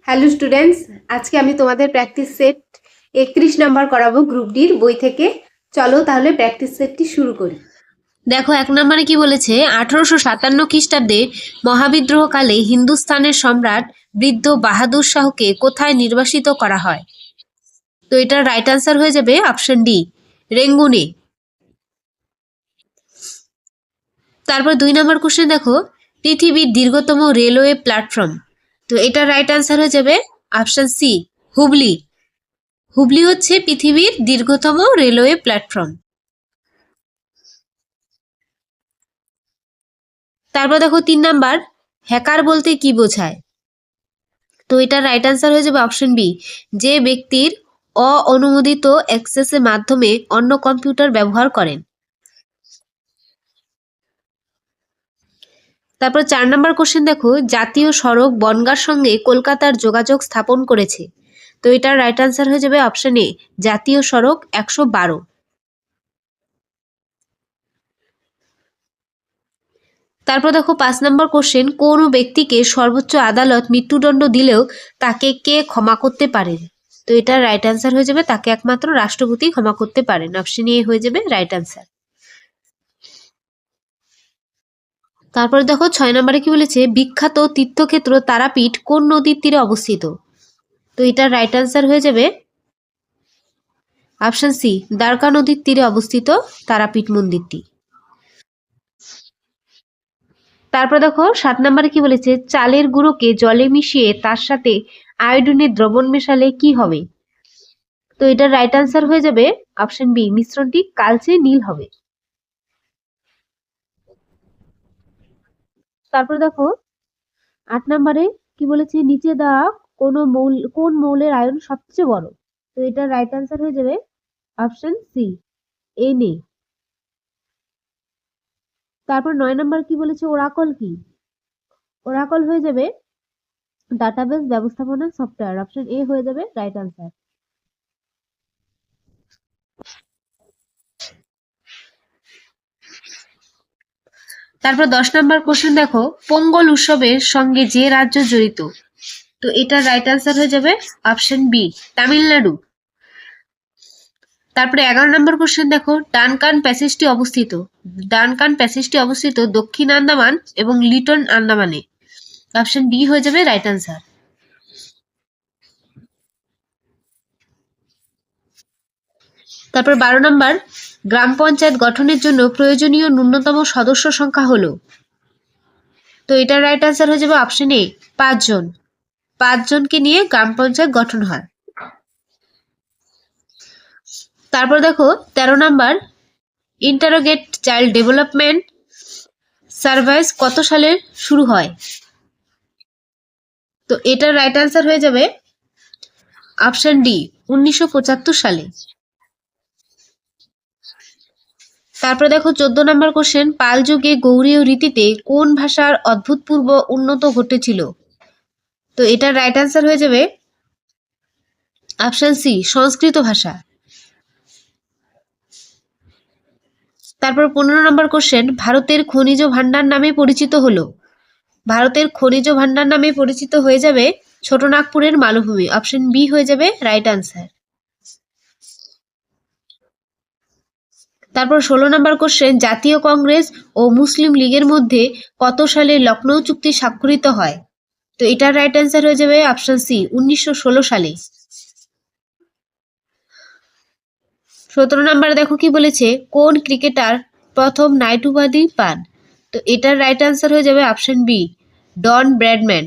Hello students, আজকে আমি তোমাদের প্র্যাকটিস সেট 31 নাম্বার করাবো গ্রুপ ডির বই থেকে। চলো তাহলে প্র্যাকটিস সেটটি শুরু করি। দেখো 1 নম্বরে কি বলেছে, 1857 খ্রিস্টাব্দে মহাবিদ্রোহকালে হিন্দুস্তানের সম্রাট বৃদ্ধ বাহাদুর শাহকে কোথায় নির্বাসিত করা হয়? তো এটার রাইট আনসার হয়ে যাবে অপশন ডি, রেঙ্গুনে। তারপর 2 নম্বর কোশ্চেন দেখো, পৃথিবীর দীর্ঘতম রেলওয়ে প্ল্যাটফর্ম। তো এটার রাইট আনসার হয়ে যাবে অপশন সি, হুবলি। হুবলি হচ্ছে পৃথিবীর দীর্ঘতম রেলওয়ে প্ল্যাটফর্ম। তারপর দেখো 3 নাম্বার, হ্যাকার বলতে কি বোঝায়? তো এটার রাইট আনসার হয়ে যাবে অপশন বি, যে ব্যক্তির অননুমোদিত অ্যাক্সেসের মাধ্যমে অন্য কম্পিউটার ব্যবহার করেন। তারপর 4 নম্বর কোশ্চেন দেখো, জাতীয় সড়ক বনগাঁর সঙ্গে কলকাতার যোগাযোগ স্থাপন করেছে। তো এটার রাইট আনসার হয়ে যাবে অপশন এ, জাতীয় সড়ক 112। তারপর দেখো 5 নম্বর কোশ্চেন, কোনো ব্যক্তিকে সর্বোচ্চ আদালত মৃত্যুদণ্ড দিলেও তাকে কে ক্ষমা করতে পারেন? তো এটার রাইট আনসার হয়ে যাবে, তাকে একমাত্র রাষ্ট্রপতি ক্ষমা করতে পারেন। অপশন এ হয়ে যাবে রাইট আনসার। তারপর দেখো 6 নম্বরে কি বলেছে, বিখ্যাত তীর্থক্ষেত্র তারাপীঠ কোন নদীর তীরে অবস্থিত? তো এটার রাইট আনসার হয়ে যাবে অপশন সি, দ্বারকা নদীর তীরে অবস্থিত তারাপীঠ মন্দিরটি। তারপর দেখো 7 নম্বরে কি বলেছে, চালের গুঁড়োকে জলে মিশিয়ে তার সাথে আয়োডিনের দ্রবণ মেশালে কি হবে? তো এটার রাইট আনসার হয়ে যাবে অপশন বি, মিশ্রণটি কালচে নীল হবে। তারপর দেখো 8 নম্বরে কি বলেছে, নিচে দেওয়া কোন মৌলের আয়ন সবচেয়ে বড়? তো এটার রাইট আনসার হয়ে যাবে অপশন সি, Na। তারপর 9 নম্বর কি বলেছে, ওরাকল কি? ওরাকল হয়ে যাবে ডাটাবেস ব্যবস্থাপনা সফটওয়্যার। অপশন এ হয়ে যাবে রাইট আনসার। তারপর 10 নম্বর কোশ্চেন দেখো, পোঙ্গল উৎসবের সঙ্গে যে রাজ্য জড়িত? তো এটার রাইট আনসার হয়ে যাবে অপশন বি, তামিলনাড়ু। তারপরে 11 নম্বর কোশ্চেন দেখো, ডানকান প্যাসেজটি অবস্থিত দক্ষিণ আন্দামান এবং লিটল আন্দামানে। অপশন ডি হয়ে যাবে রাইট আনসার। তারপর 12 নম্বর, গ্রাম পঞ্চায়েত গঠনের জন্য প্রয়োজনীয় ন্যূনতম সদস্য সংখ্যা হলো? তো এটার রাইট আনসার হয়ে যাবে অপশন এ, 5 জন। 5 জনকে নিয়ে গ্রাম পঞ্চায়েত গঠন হয়। তারপর দেখো 13 number, interrogate child development service কত সালে শুরু হয়? তো এটার রাইট আনসার হয়ে যাবে অপশন ডি, 1975 সালে। তারপর দেখো 14 নম্বর কোশ্চেন, পাল যুগে গৌড়ীয় রীতিতে কোন ভাষার অভূতপূর্ব উন্নত ঘটেছিল? তো এটার রাইট আনসার হয়ে যাবে অপশন সি, সংস্কৃত ভাষা। তারপর 15 নম্বর কোশ্চেন, ভারতের খনিজ ভান্ডার নামে পরিচিত হলো? ভারতের খনিজ ভান্ডার নামে পরিচিত হয়ে যাবে ছোটনাগপুরের মালভূমি। অপশন বি হয়ে যাবে রাইট আনসার। তারপর 16 নম্বর কোশ্চেন, জাতীয় কংগ্রেস ও মুসলিম লীগের মধ্যে কত সালে লখনৌ চুক্তি স্বাক্ষরিত হয়? তো এটার রাইট অ্যান্সার হয়ে যাবে অপশন সি, 1916 সালে। 17 নম্বরে দেখো কি বলেছে, কোন ক্রিকেটার প্রথম নাইট উপাধি পান? তো এটার রাইট অ্যান্সার হয়ে যাবে অপশন বি, ডন ব্র্যাডম্যান।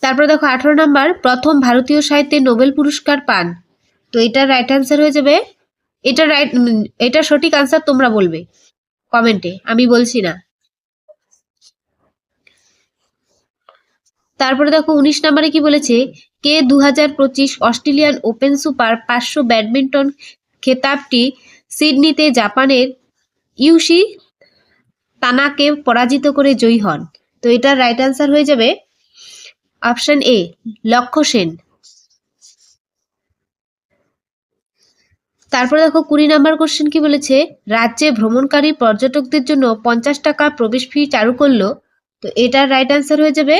তারপর দেখো 18 নম্বর, প্রথম ভারতীয় সাহিত্যে নোবেল পুরস্কার পান? তো এটার রাইট অ্যান্সার হয়ে যাবে, এটা সঠিক আনসার তোমরা বলবে কমেন্টে, আমি বলছি না। তারপরে দেখো 19 নম্বরে কি বলেছে, কে 2025 অস্ট্রেলিয়ান ওপেন সুপার 500 ব্যাডমিন্টন খেতাবটি সিডনিতে জাপানের ইউশি তানাকে পরাজিত করে জয়ী হন? তো এটার রাইট আনসার হয়ে যাবে অপশন এ, লক্ষ্য সেন। তারপরে দেখো 20 নম্বর কোশ্চেন কি বলেছে, রাজ্যে ভ্রমণকারী পর্যটকদের জন্য 50 টাকা প্রবেশ ফি চালু করলো? তো এটার রাইট অ্যান্সার হয়ে যাবে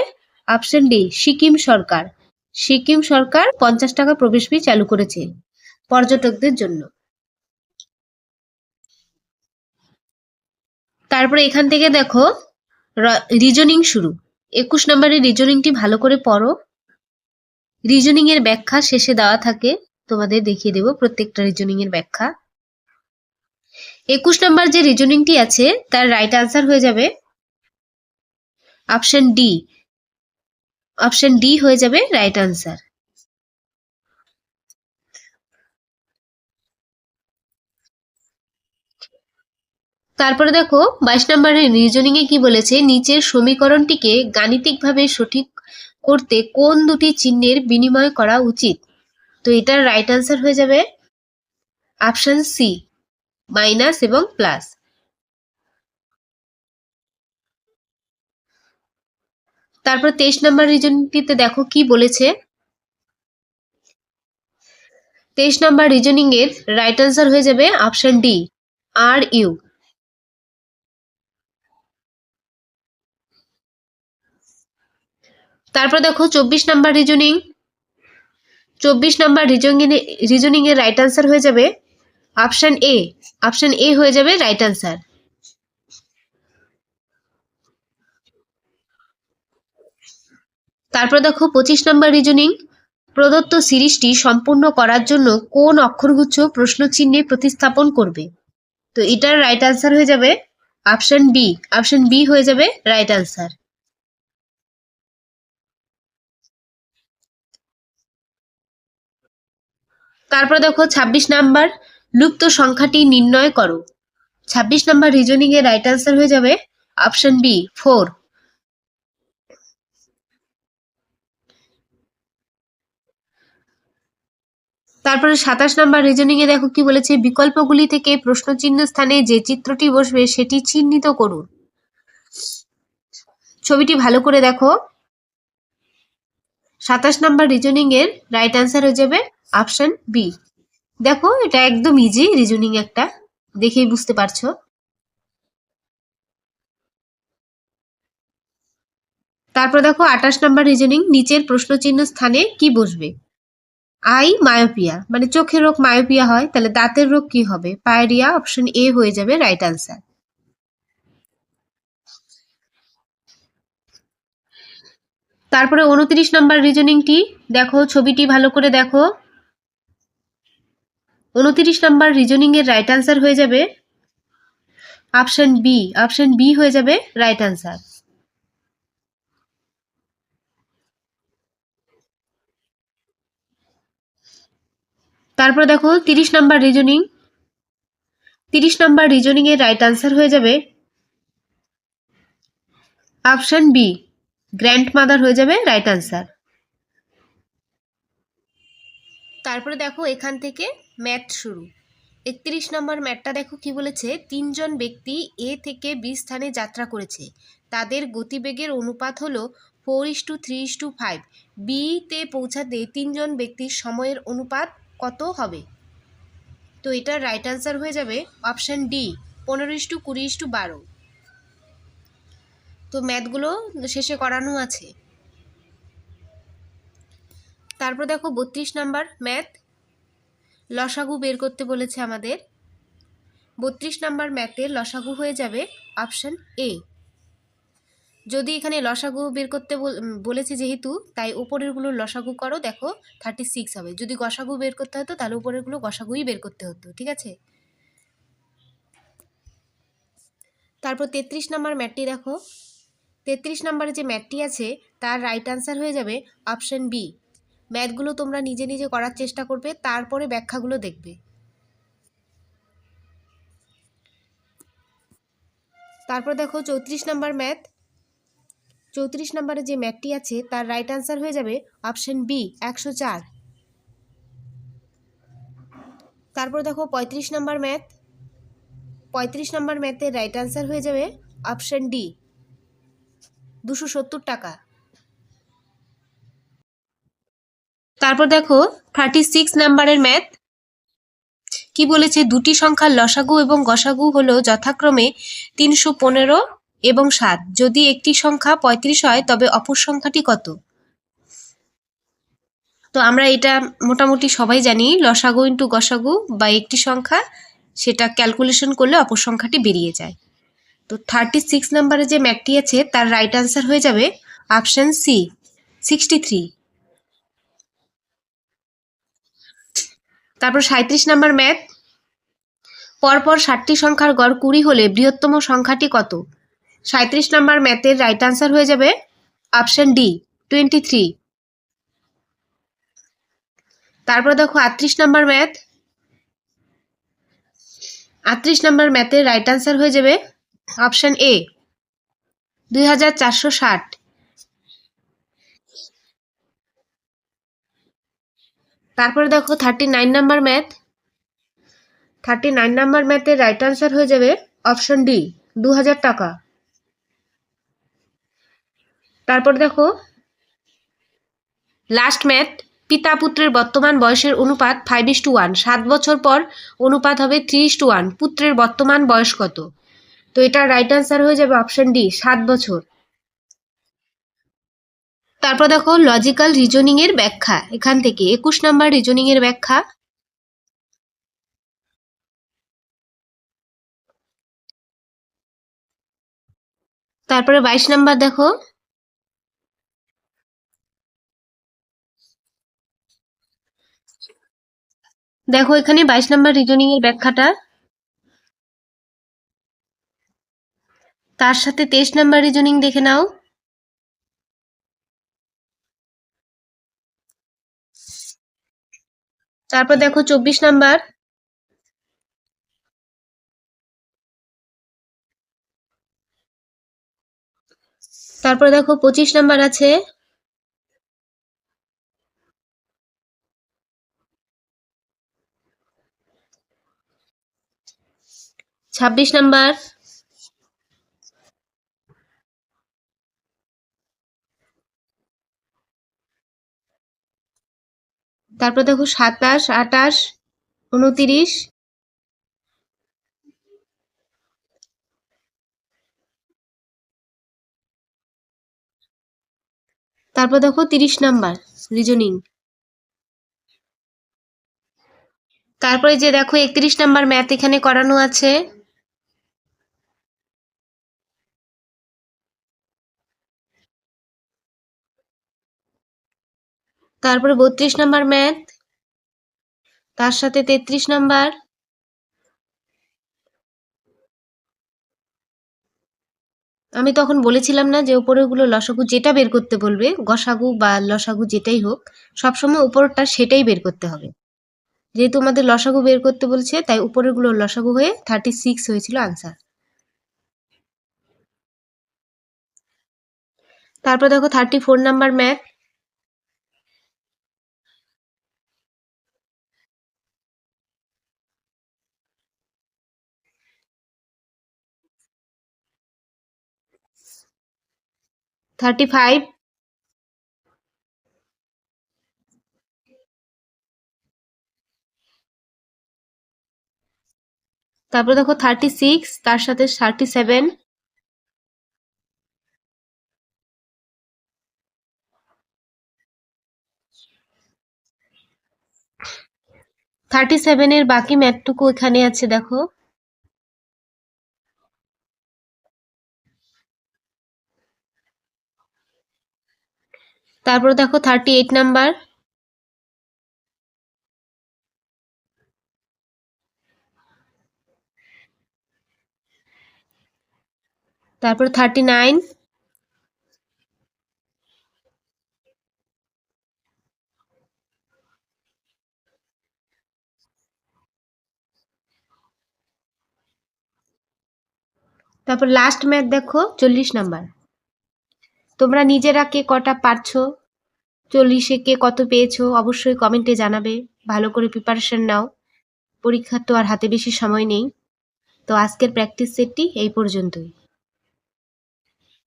অপশন ডি, সিকিম সরকার। সিকিম সরকার 50 টাকা প্রবেশ ফি চালু করেছে পর্যটকদের জন্য। তারপরে এখান থেকে দেখো রিজনিং শুরু। 21 নম্বরের রিজনিংটি ভালো করে পড়ো। রিজনিং এর ব্যাখ্যা শেষে দেওয়া থাকে, তোমাদের দেখিয়ে দেব প্রত্যেকটা রিজনিং এর ব্যাখ্যা। 21 নম্বর যে রিজনিংটি আছে তার রাইট আনসার হয়ে যাবে অপশন ডি। অপশন ডি হয়ে যাবে রাইট আনসার। তারপরে দেখো 22 নম্বরের রিজনিং এ কি বলেছে, নিচের সমীকরণটিকে গাণিতিকভাবে সঠিক করতে কোন দুটি চিহ্নের বিনিময় করা উচিত? তো এটার রাইট আনসার হয়ে যাবে অপশন সি, মাইনাস এবং প্লাস। তারপর 23 নম্বর রিজনিংটিতে দেখো কি বলেছে। 23 নম্বর রিজনিং এর রাইট আনসার হয়ে যাবে অপশন ডি, আর ইউ। তারপর দেখো 24 নম্বর রিজনিং। 24 নম্বর রিজনিং এর রাইট আনসার হয়ে যাবে অপশন এ। অপশন এ হয়ে যাবে রাইট আনসার। তারপর দেখো 25 নম্বর রিজনিং। প্রদত্ত সিরিজটি সম্পূর্ণ করার জন্য কোন অক্ষরগুচ্ছ প্রশ্নচিহ্নে প্রতিস্থাপন করবে? তো এটার রাইট আনসার হয়ে যাবে অপশন বি। অপশন বি হয়ে যাবে রাইট আনসার। তারপর দেখো 26 নাম্বার, লুপ্ত সংখ্যাটি নির্ণয় করো। 26 নাম্বার রিজনিং এর রাইট আনসার হয়ে যাবে অপশন বি, 4। তারপরে 27 নাম্বার রিজনিং এ দেখো কি বলেছে, বিকল্পগুলি থেকে প্রশ্নচিহ্ন স্থানে যে চিত্রটি বসবে সেটি চিহ্নিত করুন। ছবিটি ভালো করে দেখো। 27 নাম্বার রিজনিং এর রাইট আনসার হয়ে যাবে অপশন বি। দেখো এটা একদম ইজি রিজনিং, একটা দেখেই বুঝতে পারছো। তারপর দেখো 28 নাম্বার রিজনিং, নিচের প্রশ্নচিহ্ন স্থানে কি বসবে? আই মায়োপিয়া, মানে চোখের রোগ মায়োপিয়া হয়, তাহলে দাঁতের রোগ কি হবে? পায়রিয়া। অপশন এ হয়ে যাবে রাইট আনসার। তারপরে 29 নাম্বার রিজনিংটি দেখো, ছবিটি ভালো করে দেখো। 29 নাম্বার রিজনিং এর রাইট আনসার হয়ে যাবে অপশন বি। অপশন বি হয়ে যাবে রাইট আনসার। তারপর দেখো 30 নাম্বার রিজনিং। 30 নাম্বার রিজনিং এর রাইট আনসার হয়ে যাবে অপশন বি, গ্র্যান্ড মাদার হয়ে যাবে রাইট আনসার। তারপরে দেখো এখান থেকে ম্যাথ শুরু। 31 নম্বর ম্যাথটা দেখো কি বলেছে, 3 জন ব্যক্তি এ থেকে বি স্থানে যাত্রা করেছে, তাদের গতিবেগের অনুপাত হলো 4:3:5। বি তে পৌঁছাতে 3 জন ব্যক্তির সময়ের অনুপাত কত হবে? তো এটার রাইট আনসার হয়ে যাবে অপশন ডি, 15:20:12। তো ম্যাথগুলো শেষে করানো আছে। তারপর দেখো 32 নাম্বার ম্যাথ, লসাগু বের করতে বলেছে আমাদের। 32 নাম্বার ম্যাথের লসাগু হয়ে যাবে অপশন এ। যদি এখানে লসাগু বের করতে বলেছে যেহেতু, তাই উপরেরগুলোর লসাগু করো, দেখো 36 হবে। যদি গসাগু বের করতে হতো তাহলে উপরেরগুলো গসাগুই বের করতে হতো, ঠিক আছে? তারপর 33 নাম্বার ম্যাথটি দেখো। 33 নাম্বারে যে ম্যাথটি আছে তার রাইট আনসার হয়ে যাবে অপশন বি। ম্যাথগুলো তোমরা নিজে নিজে করার চেষ্টা করবে, তারপরে ব্যাখ্যাগুলো দেখবে। তারপর দেখো 34 নাম্বার ম্যাথ। 34 নাম্বারে যে ম্যাথটি আছে তার রাইট আনসার হয়ে যাবে অপশন বি, 104। তারপর দেখো 35 নাম্বার ম্যাথ। 35 নাম্বার ম্যাথের রাইট আনসার হয়ে যাবে অপশন ডি, 270 টাকা। তারপর দেখো 36 নাম্বারের ম্যাথ কি বলেছে, দুটি সংখ্যার লসাগু এবং গসাগু হলো যথাক্রমে 315 এবং 7। যদি একটি সংখ্যা 35 হয় তবে অপর সংখ্যাটি কত? তো আমরা এটা মোটামুটি সবাই জানি, লসাগু ইন্টু গসাগু বা একটি সংখ্যা সেটা ক্যালকুলেশন করলে অপর সংখ্যাটি বেরিয়ে যায়। তো 36 নম্বরে যে ম্যাথটি আছে তার রাইট আনসার হয়ে যাবে অপশন সি, 63। তারপর 37 নম্বর ম্যাথ, পরপর 7টি সংখ্যার গড় 20 হলে বৃহত্তম সংখ্যাটি কত? 37 নম্বর ম্যাথের রাইট আনসার হয়ে যাবে অপশন ডি, 23। তারপর দেখো 38 নম্বর ম্যাথ, 38 নম্বর ম্যাথের রাইট আনসার হয়ে যাবে অপশন এ, 2460। তারপরে দেখো 39 নম্বর ম্যাথ, 39 নম্বর ম্যাথের রাইট আনসার হয়ে যাবে অপশন ডি, 2000 টাকা। তারপর দেখো লাস্ট ম্যাথ, পিতা পুত্রের বর্তমান বয়সের অনুপাত 5:1, 7 বছর পর অনুপাত হবে 3:1, পুত্রের বর্তমান বয়স কত? তো এটার রাইট আনসার হয়ে যাবে অপশন ডি, 7 বছর। তারপর দেখো লজিক্যাল রিজনিং এর ব্যাখ্যা, এখান থেকে 21 নম্বর রিজনিং এর ব্যাখ্যা। তারপরে 22 নম্বর দেখো, দেখো এখানে 22 নম্বর রিজনিং এর ব্যাখ্যাটা, তার সাথে 23 নম্বর রিজনিং দেখে নাও। তারপর দেখো 24 নাম্বার, তারপর দেখো 25 নাম্বার আছে, ছাব্বিশ নাম্বার, তারপর দেখো 27, 28, 29, তারপর দেখো 30 নাম্বার রিজনিং। তারপরে যে দেখো 31 নাম্বার ম্যাথ এখানে করানো আছে। তারপরে 32 নাম্বার ম্যাথ, তার সাথে 33 নাম্বার। আমি তখন বলেছিলাম না যে উপরেগুলো লসাগু যেটা বের করতে বলবে, গসাগু বা লসাগু যেটাই হোক, সবসময় উপরটা সেটাই বের করতে হবে। যেহেতু আমাদের লসাগু বের করতে বলছে তাই উপরেরগুলো লসাগু হয়ে 36 হয়েছিল আনসার। তারপর দেখো 34 নাম্বার ম্যাথ, থার্টি ফাইভ, তারপর দেখো 36, তার সাথে 37, এর বাকি ম্যাথটুকু এখানে আছে দেখো। তারপর দেখো 38 নাম্বার, তারপর 39, তারপর লাস্ট ম্যাথ দেখো 40 নাম্বার। তোমরা নিজেরা কে কটা পারছো, 40-এ কে কত পেয়েছো অবশ্যই কমেন্টে জানাবে। ভালো করে প্রিপারেশন নাও, পরীক্ষার তো আর হাতে বেশি সময় নেই। তো আজকের প্র্যাকটিস সেটটি এই পর্যন্তই।